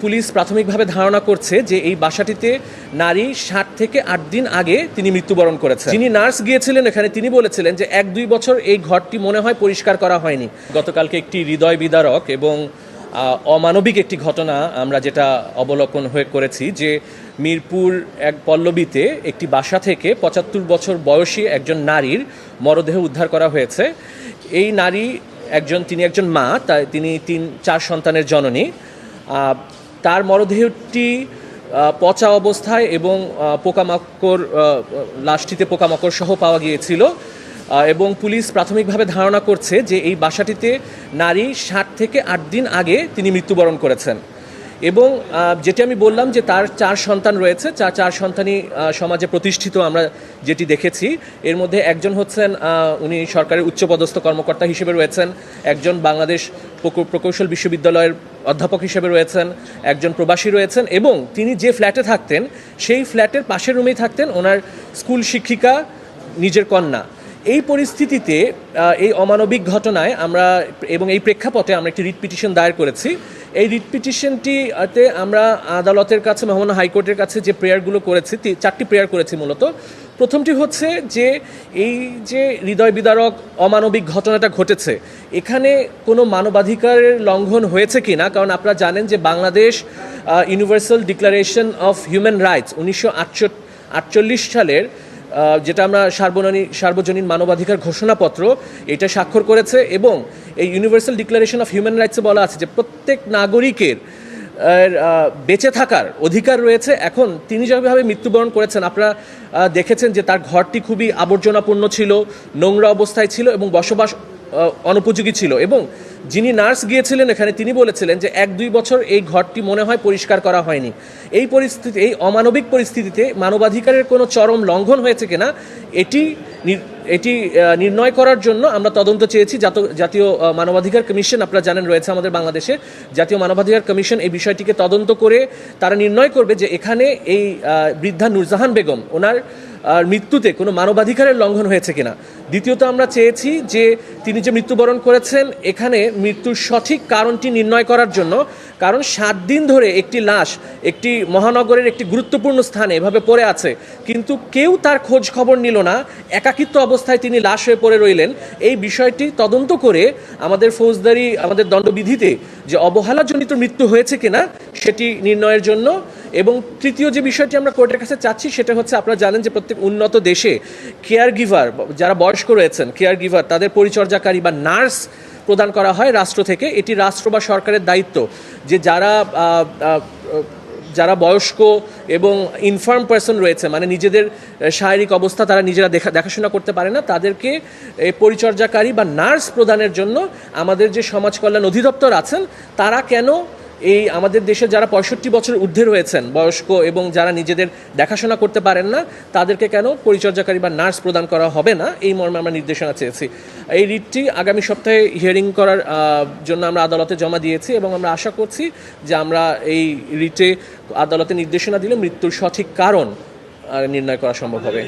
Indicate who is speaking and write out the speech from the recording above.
Speaker 1: Police প্রাথমিকভাবে ধারণা করছে যে এই বাসাটিতে নারী 7 থেকে 8 দিন আগে তিনি মৃত্যুবরণ করেছেন। যিনি নার্স গিয়েছিলেন এখানে তিনি বলেছিলেন যে 1-2 বছর এই ঘরটি মনে হয় পরিষ্কার করা হয়নি। গতকালকে একটি হৃদয় বিদারক এবং অমানবিক একটি ঘটনা আমরা যেটা অবলোকন হয়ে করেছি যে মিরপুর এক পল্লবীতে একটি বাসা থেকে 75 বছর বয়সী একজন নারীর মরদেহ উদ্ধার করা হয়েছে। এই নারী তিনি একজন মা, তিনি 3-4 সন্তানের জননী। তার মরদেহটি পচা অবস্থায় এবং পোকামাকড় লাশটিতে পোকামাকড় সহ পাওয়া গিয়েছিল এবং পুলিশ প্রাথমিকভাবে ধারণা করছে যে এই বাসাটিতে নারী 7 থেকে 8 দিন আগে তিনি মৃত্যুবরণ করেছেন এবং যেটি আমি বললাম যে তার 4 সন্তান রয়েছে, 4 সন্তানই সমাজে প্রতিষ্ঠিত আমরা যেটি দেখেছি। এর মধ্যে একজন হচ্ছেন উনি সরকারের উচ্চপদস্থ কর্মকর্তা হিসেবে রয়েছেন, একজন বাংলাদেশ প্রকৌশল বিশ্ববিদ্যালয়ের অধ্যাপক হিসেবে রয়েছেন, একজন প্রবাসী রয়েছেন এবং তিনি যে ফ্ল্যাটে থাকতেন সেই ফ্ল্যাটের পাশের রুমেই থাকতেন ওনার স্কুল শিক্ষিকা নিজের কন্যা। এই পরিস্থিতিতে এই অমানবিক ঘটনায় আমরা এবং এই প্রেক্ষাপটে আমরা একটি রিট পিটিশন দায়ের করেছি। এই রিট পিটিশনটিতে আমরা আদালতের কাছে, মহামান্য হাইকোর্টের কাছে যে প্রেয়ারগুলো করেছি, 4টি প্রেয়ার করেছি মূলত। প্রথমটি হচ্ছে যে এই যে হৃদয় বিদারক অমানবিক ঘটনাটা ঘটেছে এখানে কোনো মানবাধিকারের লঙ্ঘন হয়েছে কি না, কারণ আপনারা জানেন যে Bangladesh universal declaration of human rights 1948 সালের যেটা আমরা সার্বজনীন মানবাধিকার ঘোষণাপত্র এটা স্বাক্ষর করেছে এবং এই ইউনিভার্সাল ডিক্লারেশন অফ হিউম্যান রাইটসে বলা আছে যে প্রত্যেক নাগরিকের বেঁচে থাকার অধিকার রয়েছে। এখন তিনি যেভাবে মৃত্যুবরণ করেছেন আপনারা দেখেছেন যে তার ঘরটি খুবই আবর্জনাপূর্ণ ছিল, নোংরা অবস্থায় ছিল এবং বসবাস অনুপযোগী ছিল এবং যিনি নার্স গিয়েছিলেন এখানে তিনি বলেছিলেন যে 1-2 বছর এই ঘরটি মনে হয় পরিষ্কার করা হয়নি। এই অমানবিক পরিস্থিতিতে মানবাধিকারের কোনো চরম লঙ্ঘন হয়েছে কিনা এটি নির্ণয় করার জন্য আমরা তদন্ত চেয়েছি। জাতীয় মানবাধিকার কমিশন আপনারা জানেন রয়েছে আমাদের বাংলাদেশে, জাতীয় মানবাধিকার কমিশন এই বিষয়টিকে তদন্ত করে তারা নির্ণয় করবে যে এখানে এই বৃদ্ধা নূরজাহান বেগম ওনার মৃত্যুতে কোনো মানবাধিকারের লঙ্ঘন হয়েছে কিনা। দ্বিতীয়ত আমরা চেয়েছি যে তিনি যে মৃত্যুবরণ করেছেন এখানে মৃত্যুর সঠিক কারণটি নির্ণয় করার জন্য, কারণ 7 দিন ধরে একটি লাশ একটি মহানগরের একটি গুরুত্বপূর্ণ স্থানে এভাবে পড়ে আছে কিন্তু কেউ তার খোঁজ খবর নিল না, একাকিত্ব অবস্থায় তিনি লাশ হয়ে পড়ে রইলেন। এই বিষয়টি তদন্ত করে আমাদের দণ্ডবিধিতে যে অবহেলাজনিত মৃত্যু হয়েছে কিনা সেটি নির্ণয়ের জন্য। এবং তৃতীয় যে বিষয়টি আমরা কোর্টের কাছে চাচ্ছি সেটা হচ্ছে আপনারা জানেন যে প্রত্যেক উন্নত দেশে কেয়ার গিভার, যারা বয়স্ক রয়েছেন কেয়ার গিভার, তাদের পরিচর্যাকারী বা নার্স প্রদান করা হয় রাষ্ট্র থেকে। এটি রাষ্ট্র বা সরকারের দায়িত্ব যে যারা বয়স্ক এবং ইনফার্ম পার্সন রয়েছে, মানে নিজেদের শারীরিক অবস্থা তারা নিজেরা দেখাশোনা করতে পারে না, তাদেরকে পরিচর্যাকারী বা নার্স প্রদানের জন্য আমাদের যে সমাজ কল্যাণ অধিদপ্তর আছেন তারা কেন এই আমাদের দেশে যারা 65 বছর ঊর্ধ্বে রয়েছেন বয়স্ক এবং যারা নিজেদের দেখাশোনা করতে পারেন না তাদেরকে কেন পরিচর্যাকারী বা নার্স প্রদান করা হবে না, এই মর্মে আমরা নির্দেশনা চেয়েছি। এই রিটটি আগামী সপ্তাহে হিয়ারিং করার জন্য আমরা আদালতে জমা দিয়েছি এবং আমরা আশা করছি যে আমরা এই রিটে আদালতে নির্দেশনা দিলে মৃত্যুর সঠিক কারণ নির্ণয় করা সম্ভব হবে।